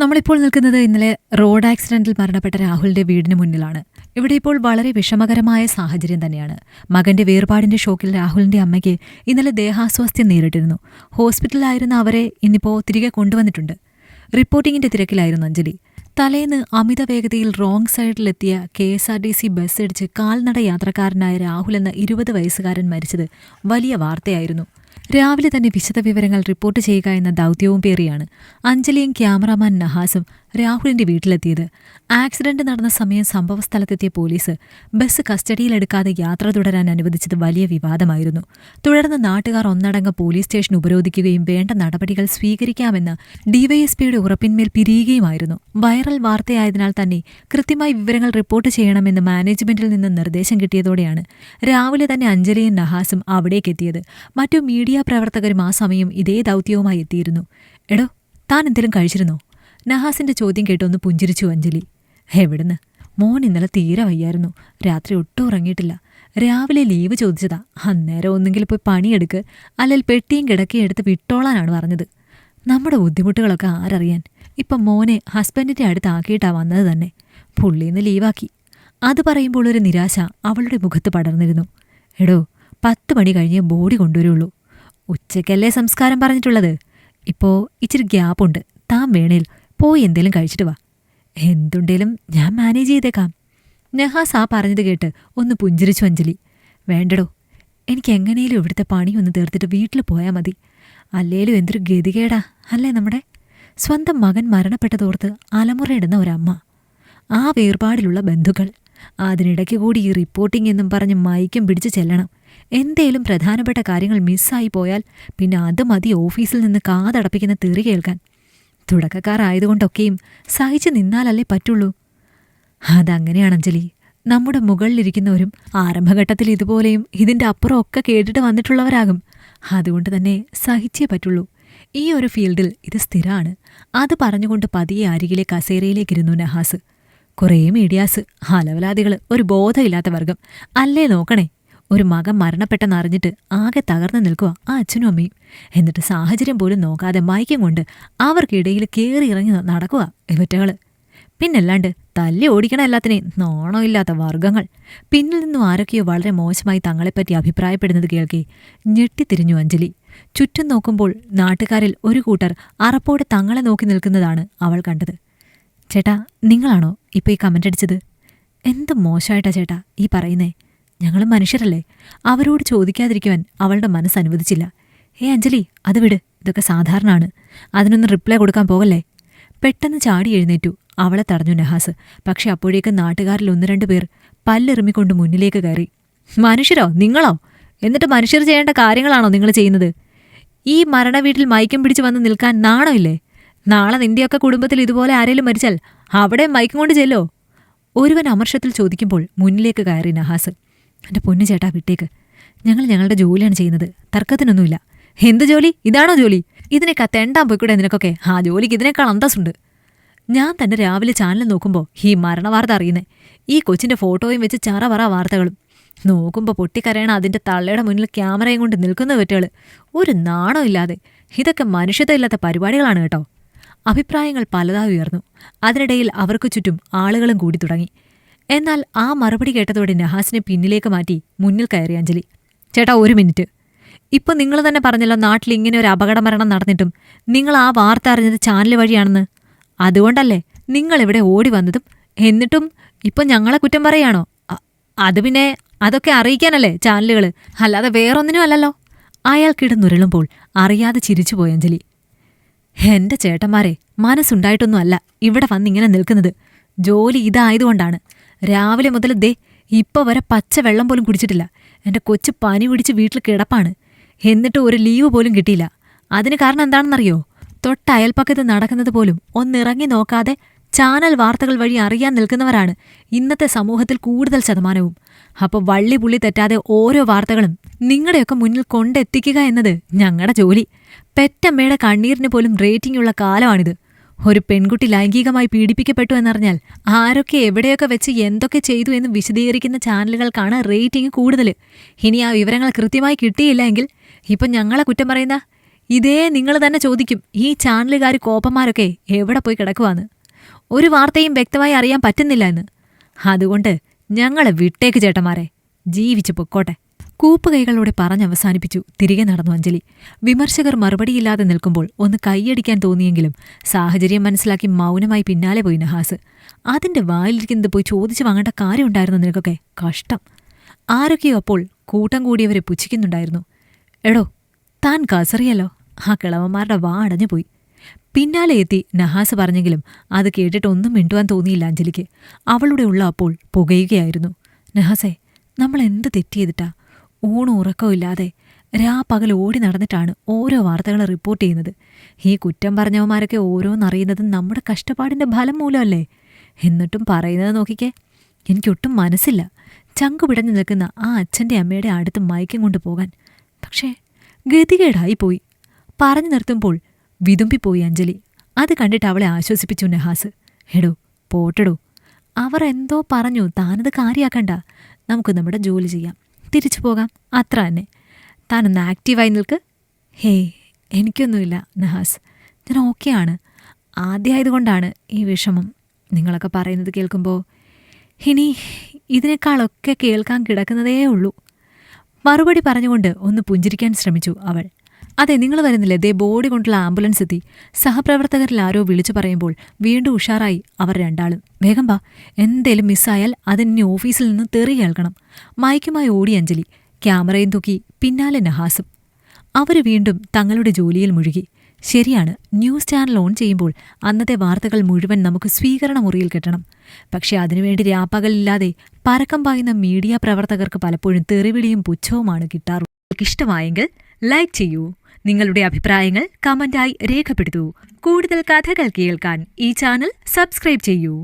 നമ്മളിപ്പോൾ നിൽക്കുന്നത് ഇന്നലെ റോഡ് ആക്സിഡന്റിൽ മരണപ്പെട്ട രാഹുലിന്റെ വീടിന് മുന്നിലാണ്. ഇവിടെ ഇപ്പോൾ വളരെ വിഷമകരമായ സാഹചര്യം തന്നെയാണ്. മകന്റെ വേർപാടിന്റെ ഷോക്കിൽ രാഹുലിന്റെ അമ്മയ്ക്ക് ഇന്നലെ ദേഹാസ്വാസ്ഥ്യം നേരിട്ടിരുന്നു. ഹോസ്പിറ്റലിലായിരുന്ന അവരെ ഇന്നിപ്പോൾ തിരികെ കൊണ്ടുവന്നിട്ടുണ്ട്. റിപ്പോർട്ടിങ്ങിന്റെ തിരക്കിലായിരുന്നു അഞ്ജലി. തലേന്ന് അമിത വേഗതയിൽ റോങ് സൈഡിലെത്തിയ KSRTC ബസ് ഇടിച്ച് കാൽനട യാത്രക്കാരനായ രാഹുൽ എന്ന 20 വയസ്സുകാരൻ മരിച്ചത് വലിയ വാർത്തയായിരുന്നു. രാവിലെ തന്നെ വിശദവിവരങ്ങൾ റിപ്പോർട്ട് ചെയ്യുക എന്ന ദൗത്യവും പേറിയാണ് അഞ്ജലിയും ക്യാമറാമാൻ നഹാസും രാഹുലിന്റെ വീട്ടിലെത്തിയത്. ആക്സിഡന്റ് നടന്ന സമയം സംഭവസ്ഥലത്തെത്തിയ പോലീസ് ബസ് കസ്റ്റഡിയിലെടുക്കാതെ യാത്ര തുടരാൻ അനുവദിച്ചത് വലിയ വിവാദമായിരുന്നു. തുടർന്ന് നാട്ടുകാർ ഒന്നടങ്കം പോലീസ് സ്റ്റേഷൻ ഉപരോധിക്കുകയും വേണ്ട നടപടികൾ സ്വീകരിക്കാമെന്ന് ഡിവൈഎസ്പിയുടെ ഉറപ്പിന്മേൽ പിരിയുകയുമായിരുന്നു. വൈറൽ വാർത്തയായതിനാൽ തന്നെ കൃത്യമായി വിവരങ്ങൾ റിപ്പോർട്ട് ചെയ്യണമെന്ന് മാനേജ്മെന്റിൽ നിന്ന് നിർദ്ദേശം കിട്ടിയതോടെയാണ് രാവിലെ തന്നെ അഞ്ജലിയും നഹാസും അവിടേക്കെത്തിയത്. മറ്റു മീഡിയ പ്രവർത്തകരും ആ സമയം ഇതേ ദൗത്യവുമായി എത്തിയിരുന്നു. എടോ, താൻ എന്തെങ്കിലും കഴിച്ചിരുന്നോ? നഹാസിന്റെ ചോദ്യം കേട്ടൊന്ന് പുഞ്ചിരിച്ചു അഞ്ജലി. എവിടുന്ന്? മോൻ ഇന്നലെ തീരെ വയ്യായിരുന്നു. രാത്രി ഒട്ടും ഉറങ്ങിയിട്ടില്ല. രാവിലെ ലീവ് ചോദിച്ചതാ. അന്നേരം ഒന്നെങ്കിൽ പോയി പണിയെടുക്ക്, അല്ലെങ്കിൽ പെട്ടിയും കിടക്കയും എടുത്ത് വിട്ടോളാനാണ് പറഞ്ഞത്. നമ്മുടെ ബുദ്ധിമുട്ടുകളൊക്കെ ആരറിയാൻ? ഇപ്പം മോനെ ഹസ്ബൻഡിന്റെ അടുത്താക്കിയിട്ടാ വന്നത് തന്നെ. പുള്ളീന്ന് ലീവാക്കി. അത് പറയുമ്പോൾ ഒരു നിരാശ അവളുടെ മുഖത്ത് പടർന്നിരുന്നു. എടോ, 10 മണി കഴിഞ്ഞേ ബോഡി കൊണ്ടുവരുള്ളൂ. ഉച്ചയ്ക്കല്ലേ സംസ്കാരം പറഞ്ഞിട്ടുള്ളത്? ഇപ്പോ ഇച്ചിരി ഗ്യാപ്പുണ്ട്. താൻ വേണേൽ പോയി എന്തേലും കഴിച്ചിട്ട് വാ. എന്തുണ്ടേലും ഞാൻ മാനേജ് ചെയ്തേക്കാം. നഹാസ് ആ പറഞ്ഞത് കേട്ട് ഒന്ന് പുഞ്ചിരിച്ചു അഞ്ജലി. വേണ്ടടോ, എനിക്ക് എങ്ങനെയും ഇവിടുത്തെ പണിയൊന്ന് തീർത്തിട്ട് വീട്ടിൽ പോയാൽ മതി. അല്ലേലും എന്തൊരു ഗതികേടാ അല്ലേ നമ്മുടെ? സ്വന്തം മകൻ മരണപ്പെട്ടതോർത്ത് അലമുറയിടുന്ന ഒരമ്മ, ആ വേർപാടിലുള്ള ബന്ധുക്കൾ, അതിനിടയ്ക്ക് കൂടി ഈ റിപ്പോർട്ടിംഗ് എന്നും പറഞ്ഞ് മൈക്കും പിടിച്ച് ചെല്ലണം. എന്തേലും പ്രധാനപ്പെട്ട കാര്യങ്ങൾ മിസ്സായി പോയാൽ പിന്നെ അത് മതി ഓഫീസിൽ നിന്ന് കാതടപ്പിക്കുന്ന തെറി കേൾക്കാൻ. തുടക്കക്കാരായതുകൊണ്ടൊക്കെയും സഹിച്ചു നിന്നാലല്ലേ പറ്റുള്ളൂ. അതങ്ങനെയാണ് അഞ്ജലി. നമ്മുടെ മുകളിലിരിക്കുന്നവരും ആരംഭഘട്ടത്തിൽ ഇതുപോലെയും ഇതിൻ്റെ അപ്പുറമൊക്കെ കേട്ടിട്ട് വന്നിട്ടുള്ളവരാകും. അതുകൊണ്ട് തന്നെ സഹിച്ചേ പറ്റുള്ളൂ. ഈ ഒരു ഫീൽഡിൽ ഇത് സ്ഥിരമാണ്. അത് പറഞ്ഞുകൊണ്ട് പതിയെ അരികിലെ കസേരയിലേക്കിരുന്നു നഹാസ്. കുറേ മീഡിയാസ്, അലവലാദികൾ, ഒരു ബോധമില്ലാത്ത വർഗം അല്ലേ നോക്കണേ. ഒരു മകൻ മരണപ്പെട്ടെന്നറിഞ്ഞിട്ട് ആകെ തകർന്നു നിൽക്കുക ആ അച്ഛനും അമ്മയും. എന്നിട്ട് സാഹചര്യം പോലും നോക്കാതെ മയക്കം കൊണ്ട് അവർക്കിടയിൽ കയറി ഇറങ്ങി നടക്കുക ഇവറ്റകള്. പിന്നല്ലാണ്ട് തല്ലി ഓടിക്കണ എല്ലാത്തിനെയും നാണമില്ലാത്ത വർഗങ്ങൾ. പിന്നിൽ നിന്നും ആരൊക്കെയോ വളരെ മോശമായി തങ്ങളെപ്പറ്റി അഭിപ്രായപ്പെടുന്നത് കേൾക്കെ ഞെട്ടിത്തിരിഞ്ഞു അഞ്ജലി. ചുറ്റും നോക്കുമ്പോൾ നാട്ടുകാരിൽ ഒരു കൂട്ടർ അറപ്പോടെ തങ്ങളെ നോക്കി നിൽക്കുന്നതാണ് അവൾ കണ്ടത്. ചേട്ടാ, നിങ്ങളാണോ ഇപ്പോൾ ഈ കമൻ്റ് അടിച്ചത്? എന്ത് മോശമായിട്ടാ ചേട്ടാ ഈ പറയുന്നേ? ഞങ്ങൾ മനുഷ്യരല്ലേ? അവരോട് ചോദിക്കാതിരിക്കുവാൻ അവളുടെ മനസ്സ് അനുവദിച്ചില്ല. അഞ്ജലി, അത് വിട്, ഇതൊക്കെ സാധാരണമാണ്. അതിനൊന്ന് റിപ്ലൈ കൊടുക്കാൻ പോകല്ലേ. പെട്ടെന്ന് ചാടി എഴുന്നേറ്റു അവളെ തടഞ്ഞു നഹാസ്. പക്ഷെ അപ്പോഴേക്കും നാട്ടുകാരിൽ 1-2 പേർ പല്ലെറിമിക്കൊണ്ട് മുന്നിലേക്ക് കയറി. മനുഷ്യരോ നിങ്ങളോ? എന്നിട്ട് മനുഷ്യർ ചെയ്യേണ്ട കാര്യങ്ങളാണോ നിങ്ങൾ ചെയ്യുന്നത്? ഈ മരണവീട്ടിൽ മയക്കം പിടിച്ച് വന്ന് നിൽക്കാൻ നാണമില്ലേ? നാളെ നിന്റെയൊക്കെ കുടുംബത്തിൽ ഇതുപോലെ ആരേലും മരിച്ചാൽ അവിടെ മയക്കം കൊണ്ട് ചെല്ലോ? ഒരുവൻ അമർഷത്തിൽ ചോദിക്കുമ്പോൾ മുന്നിലേക്ക് കയറി നഹാസ്. എൻ്റെ പൊന്നു ചേട്ടാ, വിട്ടേക്ക്. ഞങ്ങൾ ഞങ്ങളുടെ ജോലിയാണ് ചെയ്യുന്നത്, തർക്കത്തിനൊന്നുമില്ല. എന്ത് ജോലി? ഇതാണോ ജോലി? ഇതിനേക്കാ തെണ്ടാൻ പോയിക്കൂടെ നിനക്കൊക്കെ? ആ ജോലിക്ക് ഇതിനേക്കാൾ അന്തസ്സുണ്ട്. ഞാൻ തന്നെ രാവിലെ ചാനൽ നോക്കുമ്പോൾ ഈ മരണവാർത്ത അറിയുന്നേ. ഈ കൊച്ചിൻ്റെ ഫോട്ടോയും വെച്ച് ചറപറ വാർത്തകളും നോക്കുമ്പോൾ പൊട്ടിക്കരയണ അതിൻ്റെ തള്ളയുടെ മുന്നിൽ ക്യാമറയും കൊണ്ട് നിൽക്കുന്ന വെറ്റുകൾ. ഒരു നാണോ ഇല്ലാതെ. ഇതൊക്കെ മനുഷ്യത്വമില്ലാത്ത പരിപാടികളാണ് കേട്ടോ. അഭിപ്രായങ്ങൾ പലതായി ഉയർന്നു. അതിനിടയിൽ അവർക്ക് ചുറ്റും ആളുകളും കൂടി തുടങ്ങി. എന്നാൽ ആ മറുപടി കേട്ടതോടെ നഹാസിനെ പിന്നിലേക്ക് മാറ്റി മുന്നിൽ കയറി അഞ്ജലി. ചേട്ടാ, 1 മിനിറ്റ്. ഇപ്പം നിങ്ങൾ തന്നെ പറഞ്ഞല്ലോ നാട്ടിൽ ഇങ്ങനെ ഒരു അപകടമരണം നടന്നിട്ടും നിങ്ങൾ ആ വാർത്ത അറിഞ്ഞത് ചാനൽ വഴിയാണെന്ന്. അതുകൊണ്ടല്ലേ നിങ്ങളിവിടെ ഓടി വന്നതും? എന്നിട്ടും ഇപ്പം ഞങ്ങളെ കുറ്റം പറയാണോ? അത് പിന്നെ അതൊക്കെ അറിയിക്കാനല്ലേ ചാനലുകൾ, അല്ലാതെ വേറൊന്നിനും അല്ലല്ലോ. അയാൾ കിടന്നുരുളുമ്പോൾ അറിയാതെ ചിരിച്ചുപോയി അഞ്ജലി. എൻ്റെ ചേട്ടന്മാരെ, മനസ്സുണ്ടായിട്ടൊന്നും അല്ല ഇവിടെ വന്നിങ്ങനെ നിൽക്കുന്നത്. ജോലി ഇതായതുകൊണ്ടാണ്. രാവിലെ മുതൽ ദേ ഇപ്പോൾ വരെ പച്ച വെള്ളം പോലും കുടിച്ചിട്ടില്ല. എൻ്റെ കൊച്ചു പനി പിടിച്ച് വീട്ടിൽ കിടപ്പാണ്. എന്നിട്ട് ഒരു ലീവ് പോലും കിട്ടിയില്ല. അതിന് കാരണം എന്താണെന്നറിയോ? തൊട്ടയൽപ്പക്കത്ത് നടക്കുന്നത് പോലും ഒന്നിറങ്ങി നോക്കാതെ ചാനൽ വാർത്തകൾ വഴി അറിയാൻ നിൽക്കുന്നവരാണ് ഇന്നത്തെ സമൂഹത്തിൽ കൂടുതൽ ശതമാനവും. അപ്പോൾ വള്ളി പുള്ളി തെറ്റാതെ ഓരോ വാർത്തകളും നിങ്ങളുടെയൊക്കെ മുന്നിൽ കൊണ്ടെത്തിക്കുക എന്നത് ഞങ്ങളുടെ ജോലി. പെറ്റമ്മയുടെ കണ്ണീരിന് പോലും റേറ്റിംഗുള്ള കാലമാണിത്. ഒരു പെൺകുട്ടി ലൈംഗികമായി പീഡിപ്പിക്കപ്പെട്ടു എന്നറിഞ്ഞാൽ ആരൊക്കെ എവിടെയൊക്കെ വെച്ച് എന്തൊക്കെ ചെയ്തു എന്ന് വിശദീകരിക്കുന്ന ചാനലുകൾക്കാണ് റേറ്റിംഗ് കൂടുതൽ. ഇനി ആ വിവരങ്ങൾ കൃത്യമായി കിട്ടിയില്ല എങ്കിൽ ഇപ്പം ഞങ്ങളെ കുറ്റം പറയുന്ന ഇതേ നിങ്ങൾ തന്നെ ചോദിക്കും, ഈ ചാനലുകാർ കോപ്പന്മാരൊക്കെ എവിടെ പോയി കിടക്കുവാന്ന്, ഒരു വാർത്തയും വ്യക്തമായി അറിയാൻ പറ്റുന്നില്ല എന്ന്. അതുകൊണ്ട് ഞങ്ങളെ വിട്ടേക്ക് ചേട്ടന്മാരെ, ജീവിച്ചു പൊക്കോട്ടെ. കൂപ്പുകൈകളോടെ പറഞ്ഞവസാനിപ്പിച്ചു തിരികെ നടന്നു അഞ്ജലി. വിമർശകർ മറുപടിയില്ലാതെ നിൽക്കുമ്പോൾ ഒന്ന് കൈയടിക്കാൻ തോന്നിയെങ്കിലും സാഹചര്യം മനസ്സിലാക്കി മൗനമായി പിന്നാലെ പോയി നഹാസ്. അതിന്റെ വായിലിരിക്കുന്നത് പോയി ചോദിച്ചു വാങ്ങേണ്ട കാര്യമുണ്ടായിരുന്നു നിനക്കൊക്കെ, കഷ്ടം. ആരൊക്കെയോ അപ്പോൾ കൂട്ടം കൂടിയവരെ പുച്ഛിക്കുന്നുണ്ടായിരുന്നു. എടോ, താൻ കസറിയല്ലോ. ആ കിളവന്മാരുടെ വാ അടഞ്ഞുപോയി. പിന്നാലെ എത്തി നഹാസ് പറഞ്ഞെങ്കിലും അത് കേട്ടിട്ടൊന്നും മിണ്ടുവാൻ തോന്നിയില്ല അഞ്ജലിക്ക്. അവളുടെ ഉള്ള അപ്പോൾ പുകയുകയായിരുന്നു. നഹാസേ, നമ്മൾ എന്ത് തെറ്റ് ചെയ്തിട്ടാ? ഊണും ഉറക്കവും ഇല്ലാതെ പകൽ ഓടി നടന്നിട്ടാണ് ഓരോ വാർത്തകൾ റിപ്പോർട്ട് ചെയ്യുന്നത്. ഈ കുറ്റം പറഞ്ഞവന്മാരൊക്കെ ഓരോന്നറിയുന്നത് നമ്മുടെ കഷ്ടപ്പാടിന്റെ ഫലം മൂലമല്ലേ? എന്നിട്ടും പറയുന്നത് നോക്കിക്കേ. എനിക്കൊട്ടും മനസ്സില്ല ചങ്കു പിടഞ്ഞു നിൽക്കുന്ന ആ അച്ഛൻ്റെ അമ്മയുടെ അടുത്ത് മയക്കം കൊണ്ടു പോകാൻ. പക്ഷേ ഗതികേടായിപ്പോയി. പറഞ്ഞു നിർത്തുമ്പോൾ വിതുമ്പിപ്പോയി അഞ്ജലി. അത് കണ്ടിട്ട് അവളെ ആശ്വസിപ്പിച്ചു നഹാസ്. എടോ, പോട്ടടോ, അവർ എന്തോ പറഞ്ഞു, താനത് കാര്യാക്കണ്ട. നമുക്ക് നമ്മുടെ ജോലി ചെയ്യാം, തിരിച്ചു പോകാം, അത്ര തന്നെ. താനൊന്ന് ആക്റ്റീവായി നിൽക്ക്. ഹേയ്, എനിക്കൊന്നുമില്ല നഹാസ്, ഞാൻ ഓക്കെയാണ്. ആദ്യമായതുകൊണ്ടാണ് ഈ വിഷമം. നിങ്ങളൊക്കെ പറയുന്നത് കേൾക്കുമ്പോൾ ഇനി ഇതിനേക്കാളൊക്കെ കേൾക്കാൻ കിടക്കുന്നതേ ഉള്ളൂ. മറുപടി പറഞ്ഞുകൊണ്ട് ഒന്ന് പുഞ്ചിരിക്കാൻ ശ്രമിച്ചു അവൾ. അതെ, നിങ്ങൾ വരുന്നില്ലേ? ദേ ബോഡി കൊണ്ടുള്ള ആംബുലൻസ് എത്തി. സഹപ്രവർത്തകരിൽ ആരോ വിളിച്ചു പറയുമ്പോൾ വീണ്ടും ഉഷാറായി അവർ രണ്ടാളും. വേഗം വാ, എന്തേലും മിസ്സായാൽ അതിനി ഓഫീസിൽ നിന്ന് തെറി കേൾക്കണം. മയക്കുമായി ഓടി അഞ്ജലി, ക്യാമറയും തൂക്കി പിന്നാലെ നഹാസും. അവർ വീണ്ടും തങ്ങളുടെ ജോലിയിൽ മുഴുകി. ശരിയാണ്, ന്യൂസ് ചാനൽ ഓൺ ചെയ്യുമ്പോൾ അന്നത്തെ വാർത്തകൾ മുഴുവൻ നമുക്ക് സ്വീകരണ മുറിയിൽ കിട്ടണം. പക്ഷെ അതിനുവേണ്ടി രാപ്പകലില്ലാതെ പരക്കം പായുന്ന മീഡിയ പ്രവർത്തകർക്ക് പലപ്പോഴും തെറിവിളിയും പുച്ഛവുമാണ് കിട്ടാറുള്ളത്. ഇഷ്ടമായെങ്കിൽ ലൈക്ക് ചെയ്യൂ. നിങ്ങളുടെ അഭിപ്രായങ്ങൾ കമന്റായി രേഖപ്പെടുത്തൂ. കൂടുതൽ കഥകൾ കേൾക്കാൻ ഈ ചാനൽ സബ്സ്ക്രൈബ് ചെയ്യൂ.